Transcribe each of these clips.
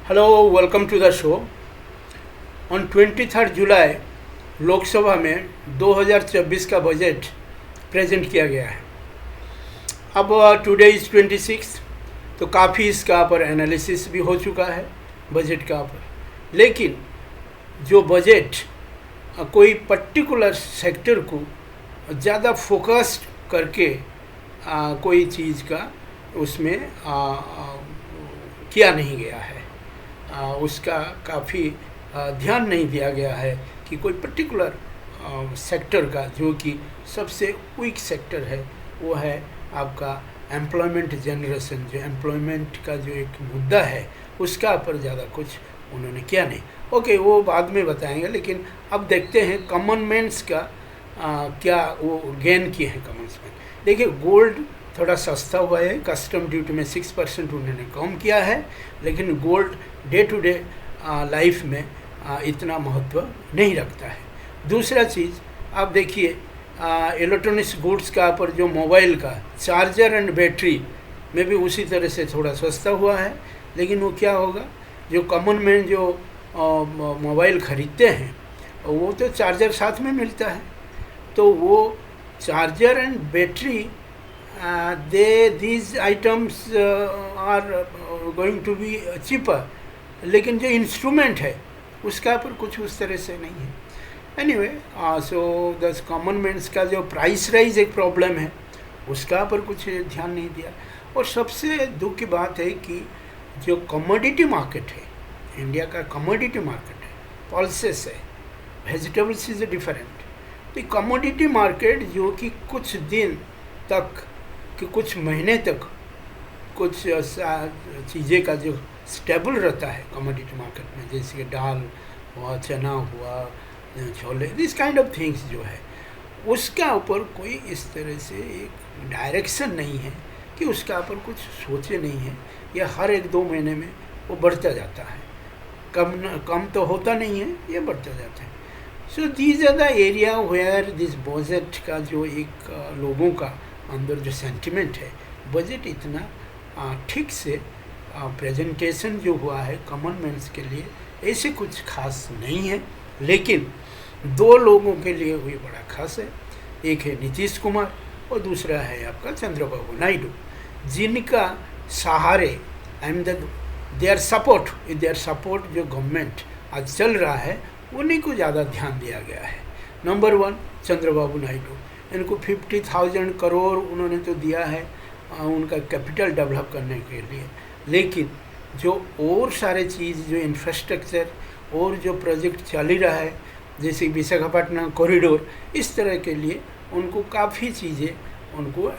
Hello, welcome to the show. On 23 जुलाई लोकसभा में 2024 का बजट प्रेजेंट किया गया है। अब टुडे इज़ 26, तो काफ़ी इसका पर एनालिसिस भी हो चुका है बजट का पर। लेकिन जो बजट कोई पर्टिकुलर सेक्टर को ज़्यादा फोकस्ड करके कोई चीज़ का उसमें किया नहीं गया है, उसका काफ़ी ध्यान नहीं दिया गया है कि कोई पर्टिकुलर सेक्टर का जो कि सबसे वीक सेक्टर है वो है आपका एम्प्लॉयमेंट जनरेशन। जो एम्प्लॉयमेंट का जो एक मुद्दा है उसका पर ज़्यादा कुछ उन्होंने किया नहीं। ओके, वो बाद में बताएंगे। लेकिन अब देखते हैं कॉमन मैन्स का क्या वो गेन किए हैं कॉमन मैन। देखिए, गोल्ड थोड़ा सस्ता हुआ है, कस्टम ड्यूटी में 6% उन्होंने कम किया है, लेकिन gold day to day life में इतना महत्व नहीं रखता है। दूसरा चीज़ आप देखिए, इलेक्ट्रॉनिक्स गुड्स का पर जो मोबाइल का चार्जर एंड बैटरी में भी उसी तरह से थोड़ा सस्ता हुआ है। लेकिन वो क्या होगा, जो कॉमन मैन जो मोबाइल ख़रीदते हैं वो तो चार्जर साथ में मिलता है, तो वो charger and battery these items are going to be cheaper, लेकिन जो इंस्ट्रूमेंट है उसका पर कुछ उस तरह से नहीं है। Anyway, so the common man's का जो प्राइस राइज एक प्रॉब्लम है उसका पर कुछ ध्यान नहीं दिया। और सबसे दुख की बात है कि जो कमोडिटी मार्केट है, इंडिया का कमोडिटी मार्केट है, पल्सेस है, वेजिटेबल्स इज डिफरेंट। तो कमोडिटी मार्केट जो कि कुछ दिन तक कि कुछ महीने तक कुछ चीज़ें का जो स्टेबल रहता है कमोडिटी मार्केट में, जैसे कि दाल हुआ, चना हुआ, chole, this kind of things जो है उसका ऊपर कोई इस तरह से एक डायरेक्शन नहीं है कि उसका ऊपर कुछ सोचे नहीं है। या हर 1-2 महीने में वो बढ़ता जाता है, कम तो होता नहीं है, ये बढ़ता जाता है। So these are the area where this budget का जो एक लोगों का अंदर जो सेंटिमेंट है, बजट इतना ठीक से प्रेजेंटेशन जो हुआ है कॉमन मैन्स के लिए ऐसे कुछ खास नहीं है। लेकिन 2 लोगों के लिए हुई बड़ा खास है, एक है नीतीश कुमार और दूसरा है आपका चंद्रबाबू नायडू, जिनका सहारे एंड देयर सपोर्ट जो गवर्नमेंट आज चल रहा है उन्हीं को ज़्यादा ध्यान दिया गया है। नंबर 1 चंद्रबाबू नायडू, इनको 50,000 करोड़ उन्होंने तो दिया है उनका कैपिटल डेवलप करने के लिए। लेकिन जो और सारे चीज़ जो इंफ्रास्ट्रक्चर और जो प्रोजेक्ट चल ही रहा है, जैसे विशाखापट्टनम कॉरिडोर, इस तरह के लिए उनको काफ़ी चीज़ें उनको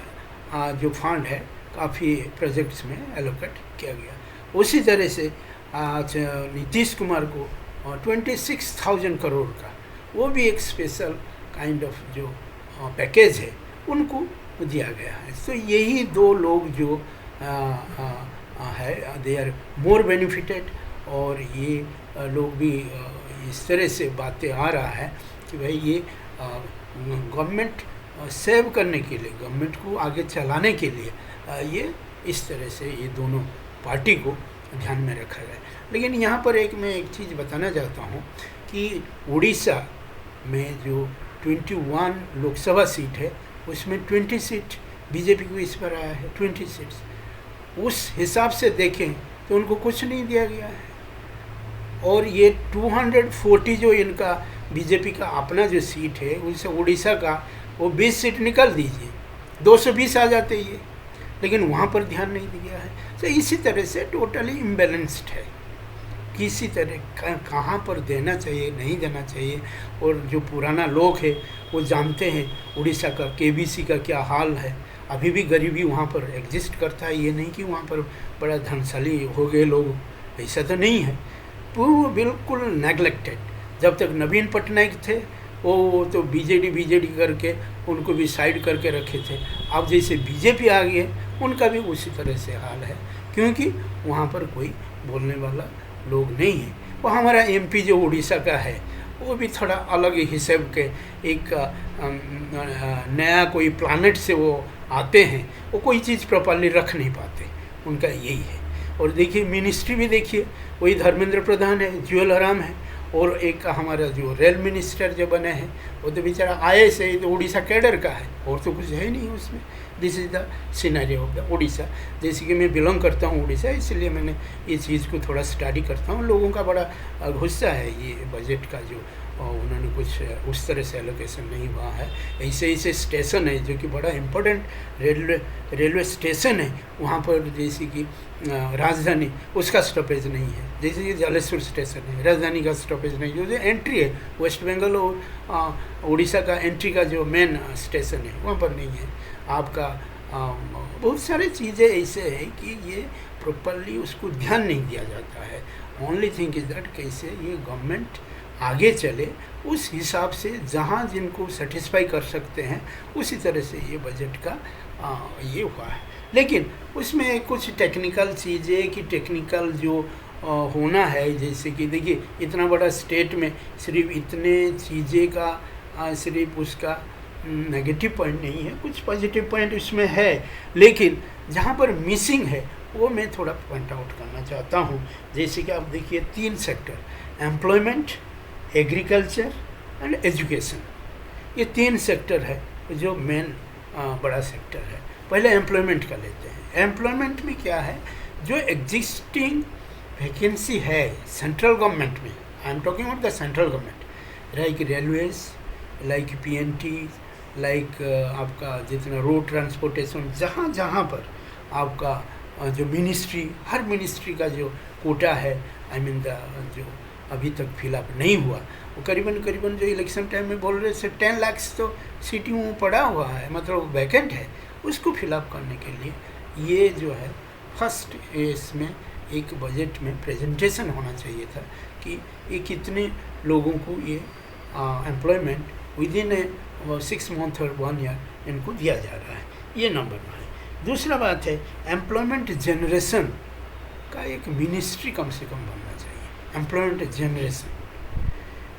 जो फंड है काफ़ी प्रोजेक्ट्स में एलोकेट किया गया। उसी तरह से नीतीश कुमार को 26,000 करोड़ का वो भी एक स्पेशल काइंड ऑफ जो पैकेज है उनको दिया गया है। तो यही 2 लोग जो है दे आर मोर बेनिफिटेड। और ये लोग भी इस तरह से बातें आ रहा है कि भाई ये गवर्नमेंट सेव करने के लिए, गवर्नमेंट को आगे चलाने के लिए ये इस तरह से ये दोनों पार्टी को ध्यान में रखा गया है। लेकिन यहाँ पर मैं एक चीज़ बताना चाहता हूँ कि उड़ीसा में जो 21 लोकसभा सीट है उसमें 20 सीट बीजेपी को इस पर आया है, 20 सीट्स। उस हिसाब से देखें तो उनको कुछ नहीं दिया गया है। और ये 240 जो इनका बीजेपी का अपना जो सीट है उससे उड़ीसा का वो 20 सीट निकाल दीजिए, 220 आ जाते ये, लेकिन वहाँ पर ध्यान नहीं दिया है। तो इसी तरह से टोटली इम्बेलेंस्ड है, किसी तरह कहाँ पर देना चाहिए नहीं देना चाहिए। और जो पुराना लोग है वो जानते हैं उड़ीसा का केबीसी का क्या हाल है। अभी भी गरीबी वहाँ पर एग्जिस्ट करता है, ये नहीं कि वहाँ पर बड़ा धनशाली हो गए लोग, ऐसा तो नहीं है। वो बिल्कुल नेगलेक्टेड। जब तक नवीन पटनायक थे वो तो बीजेडी करके उनको भी साइड करके रखे थे। अब जैसे बीजेपी आ गई है उनका भी उसी तरह से हाल है, क्योंकि वहाँ पर कोई बोलने वाला लोग नहीं है। वो हमारा एमपी जो उड़ीसा का है वो भी थोड़ा अलग हिसाब के एक नया कोई प्लानट से वो आते हैं, वो कोई चीज़ प्रॉपरली रख नहीं पाते, उनका यही है। और देखिए मिनिस्ट्री भी देखिए, वही धर्मेंद्र प्रधान है, ज्वेल हराम है, और एक हमारा जो रेल मिनिस्टर जो बने हैं वो तो बेचारा आए से तो उड़ीसा कैडर का है, और तो कुछ है नहीं उसमें। This is the scenario of the Orissa. जैसे कि मैं बिलोंग करता हूँ उड़ीसा, इसलिए मैंने ये चीज़ को थोड़ा स्टडी करता हूँ। लोगों का बड़ा गुस्सा है ये बजट का, जो उन्होंने कुछ उस तरह से एलोकेशन नहीं हुआ है। ऐसे ऐसे स्टेशन है जो कि बड़ा इम्पोर्टेंट रेलवे स्टेशन है, वहाँ पर जैसे कि राजधानी उसका स्टॉपेज नहीं है, जैसे कि जलेश्वर स्टेशन है, राजधानी का स्टॉपेज नहीं है। जो एंट्री है वेस्ट बंगाल और उड़ीसा का एंट्री का जो मेन स्टेशन है वहाँ पर नहीं है आपका। बहुत सारी चीज़ें ऐसे है कि ये प्रॉपरली उसको ध्यान नहीं दिया जाता है। ओनली थिंग इज़ दैट कैसे ये गवर्नमेंट आगे चले, उस हिसाब से जहाँ जिनको सेटिस्फाई कर सकते हैं उसी तरह से ये बजट का ये हुआ है। लेकिन उसमें कुछ टेक्निकल चीज़ें कि टेक्निकल जो होना है, जैसे कि देखिए इतना बड़ा स्टेट में सिर्फ इतने चीज़ें का सिर्फ उसका नेगेटिव पॉइंट नहीं है, कुछ पॉजिटिव पॉइंट इसमें है, लेकिन जहाँ पर मिसिंग है वो मैं थोड़ा पॉइंट आउट करना चाहता हूँ। जैसे कि आप देखिए 3 sector, employment, agriculture and education, ये 3 सेक्टर है जो मेन बड़ा सेक्टर है। पहले एम्प्लॉयमेंट का लेते हैं। एम्प्लॉयमेंट में क्या है, जो एग्जिस्टिंग वैकेंसी है सेंट्रल गवर्नमेंट में, I am talking about the central government, like railways, like PNT, like आपका जितना रोड ट्रांसपोर्टेशन, जहाँ जहाँ पर आपका जो मिनिस्ट्री, हर मिनिस्ट्री का जो कोटा है, आई मीन द जो अभी तक फिलअप नहीं हुआ, वो करीबन जो इलेक्शन टाइम में बोल रहे थे 10 लाख तो सीटी में पड़ा हुआ है, मतलब वैकेंट है, उसको फिलअप करने के लिए ये जो है फर्स्ट इसमें एक बजट में प्रेजेंटेशन होना चाहिए था कि ये कितने लोगों को ये एम्प्लॉयमेंट विद इन 6 मंथ और 1 ईयर इनको दिया जा रहा है। ये नंबर 1 है। दूसरा बात है एम्प्लॉयमेंट जनरेशन का एक मिनिस्ट्री कम से कम बनना चाहिए। एम्प्लॉयमेंट जनरेशन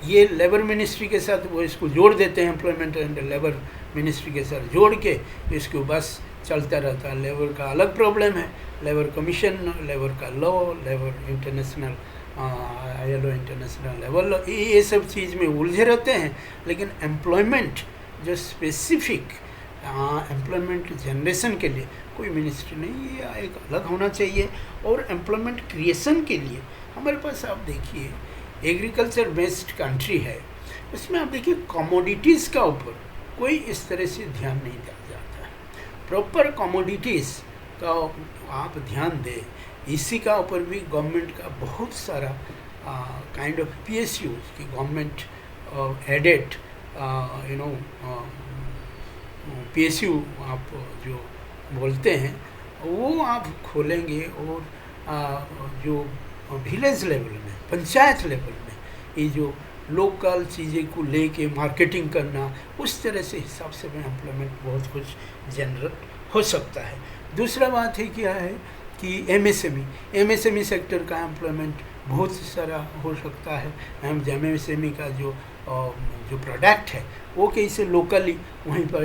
ये लेबर मिनिस्ट्री के साथ वो इसको जोड़ देते हैं, एम्प्लॉयमेंट एंड लेबर मिनिस्ट्री के साथ जोड़ के इसको बस चलता रहता है। लेबर का अलग प्रॉब्लम है, लेबर कमीशन, लेबर का law, labour international ILO international level law, ये सब चीज़ में उलझे रहते हैं। लेकिन एम्प्लॉयमेंट जो स्पेसिफिक एम्प्लॉयमेंट जनरेशन के लिए कोई मिनिस्ट्री नहीं, ये एक अलग होना चाहिए। और एम्प्लॉयमेंट क्रिएशन के लिए हमारे पास आप देखिए एग्रीकल्चर बेस्ड कंट्री है, उसमें आप देखिए कमोडिटीज़ का ऊपर कोई इस तरह से ध्यान नहीं दिया जाता है। प्रॉपर कमोडिटीज़ का आप ध्यान दें, इसी का ऊपर भी गवर्नमेंट का बहुत सारा काइंड ऑफ PSU की गवर्नमेंट एडेड PSU आप जो बोलते हैं वो आप खोलेंगे, और जो विलेज लेवल में, पंचायत लेवल में ये जो लोकल चीज़ें को लेके मार्केटिंग करना, उस तरह से हिसाब से में एम्प्लॉयमेंट बहुत कुछ जनरेट हो सकता है। दूसरा बात है क्या है कि MSME सेक्टर का एम्प्लॉयमेंट बहुत सारा हो सकता है। MSME का जो प्रोडक्ट है वो कैसे लोकली वहीं पर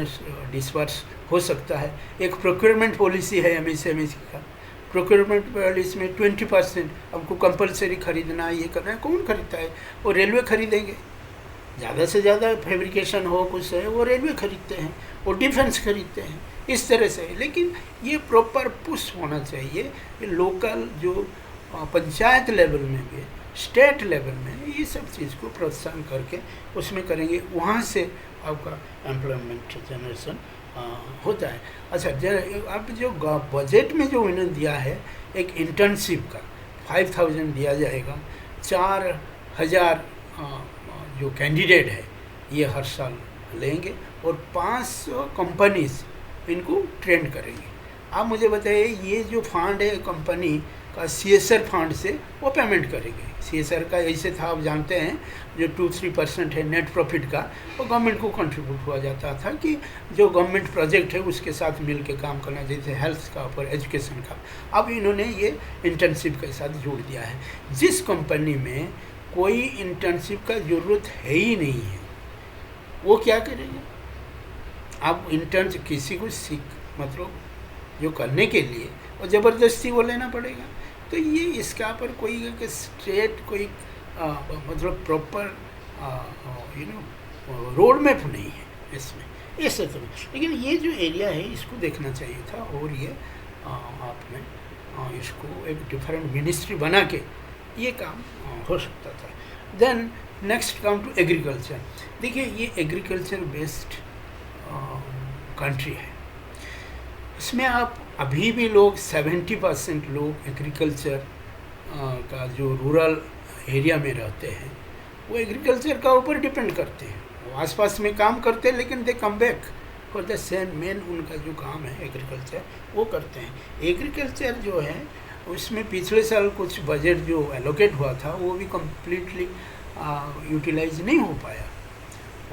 डिस्पर्स हो सकता है। एक प्रोक्योरमेंट पॉलिसी है MSME का, प्रोक्योरमेंट पॉलिसी में 20% हमको कंपलसरी खरीदना है, ये करना है। कौन खरीदता है? वो रेलवे खरीदेंगे, ज़्यादा से ज़्यादा फैब्रिकेशन हो कुछ है वो रेलवे खरीदते हैं, वो डिफेंस खरीदते हैं, इस तरह से। लेकिन ये प्रॉपर पुश होना चाहिए, ये लोकल जो पंचायत लेवल में भी, स्टेट लेवल में ये सब चीज़ को प्रोत्साहन करके उसमें करेंगे, वहाँ से आपका एम्प्लॉयमेंट जनरेशन होता है। अच्छा, अब जो बजट में जो इन्होंने दिया है एक इंटर्नशिप का 5000 दिया जाएगा, 4000 जो कैंडिडेट है ये हर साल लेंगे, और 500 कंपनीज इनको ट्रेंड करेंगे। आप मुझे बताइए ये जो फंड है कंपनी का CSR फंड से वो पेमेंट करेंगे। CSR का ऐसे था, आप जानते हैं, जो 2-3% है नेट प्रॉफिट का, वो गवर्नमेंट को कंट्रीब्यूट हुआ जाता था कि जो गवर्नमेंट प्रोजेक्ट है उसके साथ मिल के काम करना, जैसे हेल्थ का और एजुकेशन का। अब इन्होंने ये इंटर्नशिप के साथ जोड़ दिया है। जिस कंपनी में कोई इंटर्नशिप का ज़रूरत है ही नहीं है वो क्या करेंगे? आप इंटर्न किसी को मतलब जो करने के लिए और ज़बरदस्ती वो लेना पड़ेगा। तो ये इसका पर कोई एक स्ट्रेट कोई मतलब proper you know road map नहीं है इसमें, ऐसे तो नहीं। लेकिन ये जो एरिया है इसको देखना चाहिए था, और ये आपने इसको एक डिफरेंट मिनिस्ट्री बना के ये काम हो सकता था। Then next come to agriculture. देखिए ये एग्रीकल्चर बेस्ड कंट्री है, इसमें आप अभी भी लोग 70% लोग एग्रीकल्चर का जो रूरल एरिया में रहते हैं वो एग्रीकल्चर का ऊपर डिपेंड करते हैं। वो आसपास में काम करते हैं लेकिन they come back for the same, main उनका जो काम है एग्रीकल्चर वो करते हैं। एग्रीकल्चर जो है उसमें पिछले साल कुछ बजट जो एलोकेट हुआ था वो भी कम्प्लीटली यूटिलाइज नहीं हो पाया,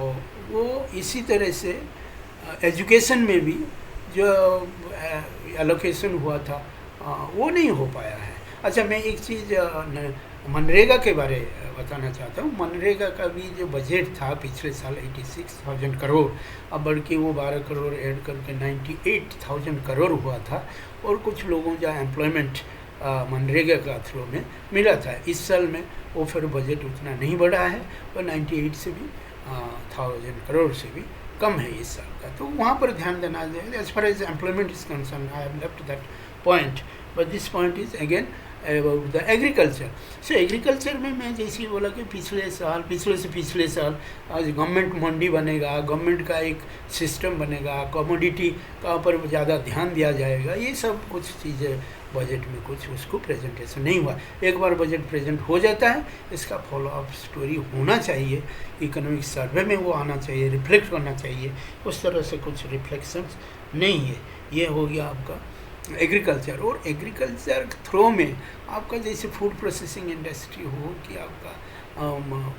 और वो इसी तरह से एजुकेशन में भी जो एलोकेशन हुआ था वो नहीं हो पाया है। अच्छा, मैं एक चीज़ मनरेगा के बारे बताना चाहता हूँ। मनरेगा का भी जो बजट था पिछले साल 86,000 करोड़, अब बढ़ के वो 12 करोड़ ऐड करके 98,000 करोड़ हुआ था, और कुछ लोगों का एम्प्लॉयमेंट मनरेगा का थ्रू में मिला था। इस साल में वो फिर बजट उतना नहीं बढ़ा है, और 98 से भी 1,000 करोड़ से भी कम है इस साल का, तो वहाँ पर ध्यान देना चाहिए। As far as employment is concern, I have left that point, but this point is again about the agriculture. So agriculture में मैं जैसे बोला कि पिछले से पिछले साल आज गवर्नमेंट मंडी बनेगा, गवर्नमेंट का एक सिस्टम बनेगा, कमोडिटी का ऊपर ज़्यादा ध्यान दिया जाएगा, ये सब कुछ चीज़ें बजट में कुछ उसको प्रेजेंटेशन नहीं हुआ। एक बार बजट प्रेजेंट हो जाता है, इसका फॉलो अप स्टोरी होना चाहिए, इकोनॉमिक सर्वे में वो आना चाहिए, रिफ्लेक्ट करना चाहिए। उस तरह से कुछ रिफ्लेक्शंस नहीं है। ये हो गया आपका एग्रीकल्चर। और एग्रीकल्चर थ्रो में आपका जैसे फूड प्रोसेसिंग इंडस्ट्री हो कि आपका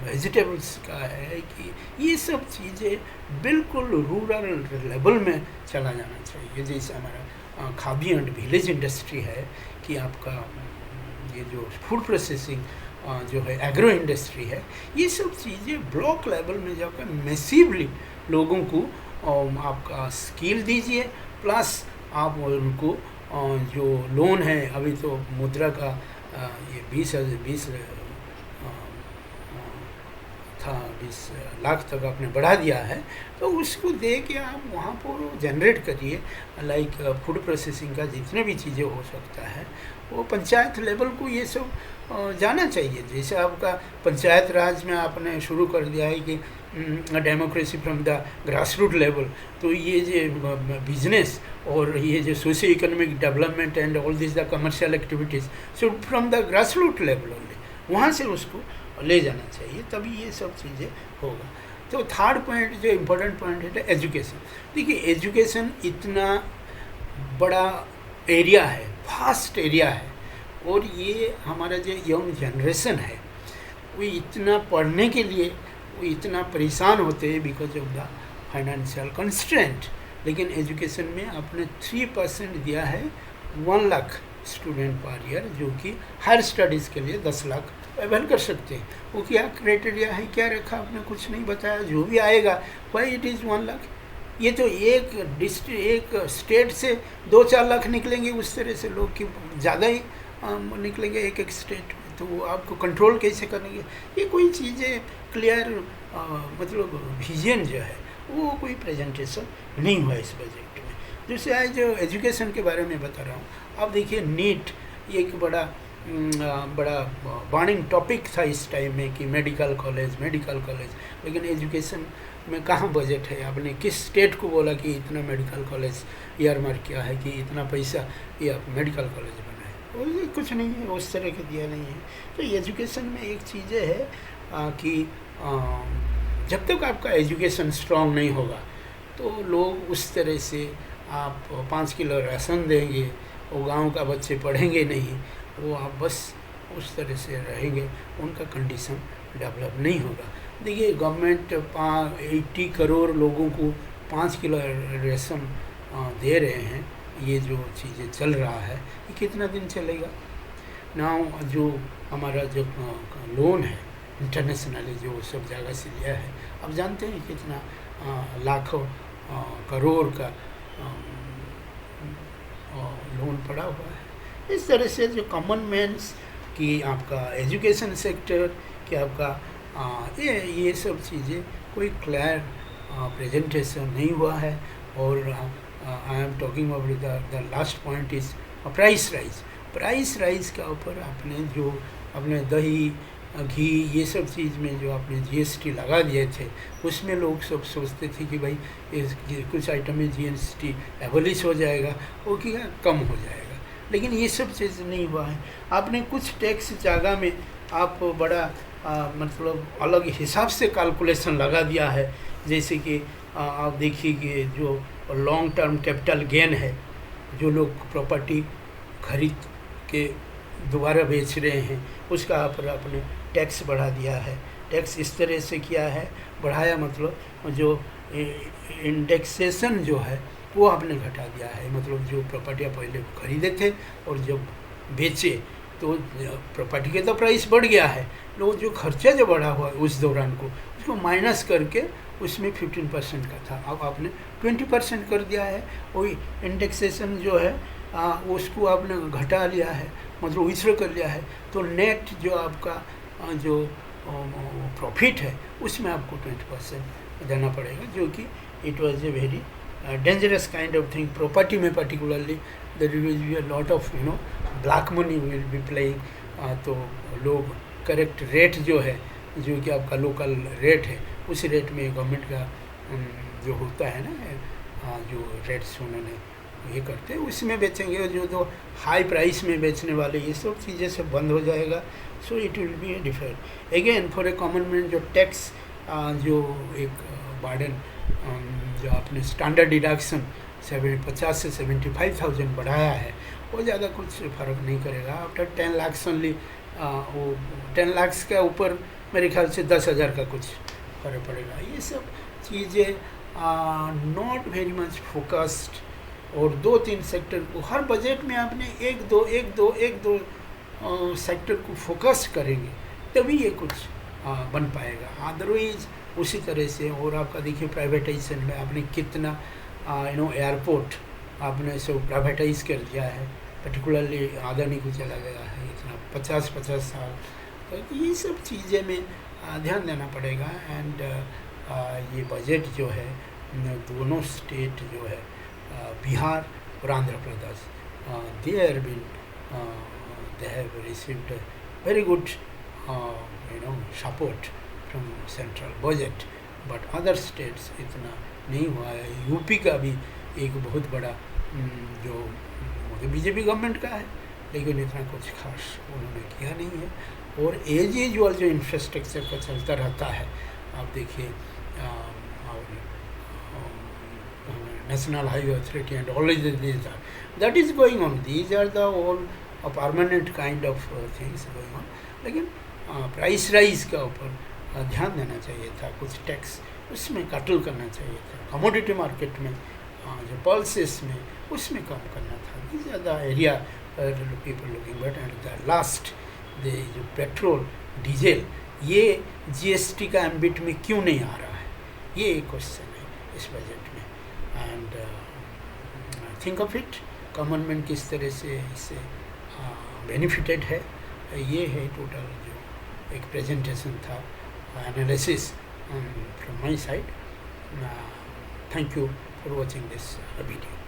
वेजिटेबल्स का है, कि ये सब चीज़ें बिल्कुल रूरल लेवल में चला जाना चाहिए। जैसे हमारा खादी एंड विलेज इंडस्ट्री है, कि आपका ये जो फूड प्रोसेसिंग जो है एग्रो इंडस्ट्री है, ये सब चीज़ें ब्लॉक लेवल में जाकर मैसिवली लोगों को आपका स्किल दीजिए, प्लस आप उनको जो लोन है, अभी तो मुद्रा का ये 20 लाख तक आपने बढ़ा दिया है, तो उसको दे के आप वहाँ पर जनरेट करिए। लाइक फूड प्रोसेसिंग का जितने भी चीज़ें हो सकता है वो पंचायत लेवल को ये सब जाना चाहिए। जैसे आपका पंचायत राज में आपने शुरू कर दिया है कि democracy from the grass root level, तो ये जो बिजनेस और ये जो socio economic development and all this the commercial activities so from the grass root level only, वहाँ से उसको ले जाना चाहिए, तभी ये सब चीज़ें होगा। तो थर्ड पॉइंट जो इम्पोर्टेंट पॉइंट है एजुकेशन। देखिए एजुकेशन इतना बड़ा एरिया है, फास्ट एरिया है, और ये हमारा जो यंग जनरेशन है वो इतना पढ़ने के लिए वो इतना परेशान होते हैं because of the financial constraint. लेकिन एजुकेशन में आपने 3% दिया है 1 लाख स्टूडेंट पर ईयर, जो कि हायर स्टडीज़ के लिए 10 लाख अवेल कर सकते हैं। वो क्या क्राइटेरिया है, क्या रखा आपने, कुछ नहीं बताया। जो भी आएगा वाई इट इज़ 1 लाख। ये तो एक डिस्ट्रिक्ट एक स्टेट से 2-4 लाख निकलेंगे, उस तरह से लोग की ज़्यादा ही निकलेंगे एक एक स्टेट में, तो वो आपको कंट्रोल कैसे करेंगे। ये कोई चीज़ें क्लियर मतलब विजन जो है वो कोई प्रेजेंटेशन नहीं हुआ इस बजट में। जैसे आज जो एजुकेशन के बारे में बता रहा हूँ, आप देखिए नीट ये एक बड़ा बर्निंग टॉपिक था इस टाइम में कि मेडिकल कॉलेज, लेकिन एजुकेशन में कहाँ बजट है। आपने किस स्टेट को बोला कि इतना मेडिकल कॉलेज ईयरमार्क किया है, कि इतना पैसा ये आप मेडिकल कॉलेज बनाए, वो कुछ नहीं है, उस तरह के दिया नहीं है। तो एजुकेशन में एक चीज़ें है कि जब तक आपका एजुकेशन स्ट्रांग नहीं होगा तो लोग उस तरह से आप 5 किलो राशन देंगे, वो गांव का बच्चे पढ़ेंगे नहीं, वो आप बस उस तरह से रहेंगे, उनका कंडीशन डेवलप नहीं होगा। देखिए गवर्नमेंट 80 करोड़ लोगों को 5 किलो राशन दे रहे हैं, ये जो चीज़ें चल रहा है ये कितना दिन चलेगा ना। जो हमारा जो लोन है इंटरनेशनली जो सब जगह से लिया है, अब जानते हैं कितना लाखों करोड़ का लोन पड़ा हुआ है। इस तरह से जो कॉमन मैन्स कि आपका एजुकेशन सेक्टर, कि आपका ये सब चीज़ें कोई क्लियर प्रेजेंटेशन नहीं हुआ है। और I am talking about the last point is price rise. Price rise के ऊपर आपने जो अपने दही घी ये सब चीज़ में जो आपने जीएसटी लगा दिए थे, उसमें लोग सब सोचते थे कि भाई कुछ आइटम में जीएसटी एबॉलिश हो जाएगा, वो क्या कम हो जाएगा, लेकिन ये सब चीज़ नहीं हुआ है। आपने कुछ टैक्स जगह में आप बड़ा मतलब अलग हिसाब से कैलकुलेशन लगा दिया है। जैसे कि आप देखिए कि जो लॉन्ग टर्म कैपिटल गेन है, जो लोग प्रॉपर्टी खरीद के दोबारा बेच रहे हैं, उसका पर आपने टैक्स बढ़ा दिया है। टैक्स इस तरह से किया है, बढ़ाया मतलब जो इंडेक्सेशन जो है वो आपने घटा दिया है। मतलब जो प्रॉपर्टियाँ पहले खरीदे थे और जब बेचे तो प्रॉपर्टी के तो प्राइस बढ़ गया है, लोग जो खर्चा जो बढ़ा हुआ है उस दौरान को उसको माइनस करके उसमें 15% का था, अब आपने 20% कर दिया है। वही इंडेक्सेशन जो है उसको आपने घटा लिया है, मतलब विथड्रॉ कर लिया है। तो नेट जो आपका जो प्रॉफिट है उसमें आपको 20% देना पड़ेगा, जो कि it was a very dangerous kind of thing. Property में particularly there will be a lot of black money will be playing. तो लोग करेक्ट रेट जो है, जो कि आपका लोकल रेट है, उस रेट में गवर्नमेंट का जो होता है ना, जो रेट्स उन्होंने ये करते हैं उसमें बेचेंगे। जो हाई प्राइस में बेचने वाले ये सब चीज़ें सब बंद हो जाएगा। So it will be different again for a common man. जो टैक्स जो एक बर्डन जो आपने स्टैंडर्ड डिडक्शन 50 से 75,000 बढ़ाया है, वो ज़्यादा कुछ फ़र्क नहीं करेगा। आफ्टर 10 लाख ओनली, वो 10 लाख के ऊपर मेरे ख्याल से 10,000 का कुछ फ़र्क पड़ेगा। ये सब चीज़ें नॉट वेरी मच फोकस्ड। और 2-3 सेक्टर को हर बजट में आपने एक दो सेक्टर को फोकस करेंगे तभी ये कुछ बन पाएगा, अदरवाइज उसी तरह से। और आपका देखिए प्राइवेटाइजेशन में आपने कितना एयरपोर्ट आपने सब प्राइवेटाइज कर दिया है, पर्टिकुलरली अदानी को चला गया है इतना 50 साल। तो ये सब चीज़ें में ध्यान देना पड़ेगा। एंड ये बजट जो है दोनों स्टेट जो है बिहार और Andhra Pradesh, they have received a very good support from central budget, but other states इतना नहीं हुआ है। यूपी का भी एक बहुत बड़ा जो बीजेपी गवर्नमेंट का है, लेकिन इतना कुछ खास उन्होंने किया नहीं है। और एज यूजुअल जो इंफ्रास्ट्रक्चर का चलता रहता है, आप देखिए National Highway Authority and all these are, that is going on. These are the all permanent kind of things going on. लेकिन प्राइस राइज के ऊपर ध्यान देना चाहिए था, कुछ टैक्स उसमें कटल करना चाहिए था। कमोडिटी मार्केट में जो पल्सेस में उसमें कम करना था। These are the area people looking at. And the last जो पेट्रोल डीजल ये जीएसटी का एम्बिट में क्यों नहीं आ रहा है, ये एक क्वेश्चन है इस बजट में। And think of it, common man किस तरह से इससे बेनिफिटेड है, ये है टोटल जो एक प्रेजेंटेशन था, analysis from my side. Thank you for watching this video.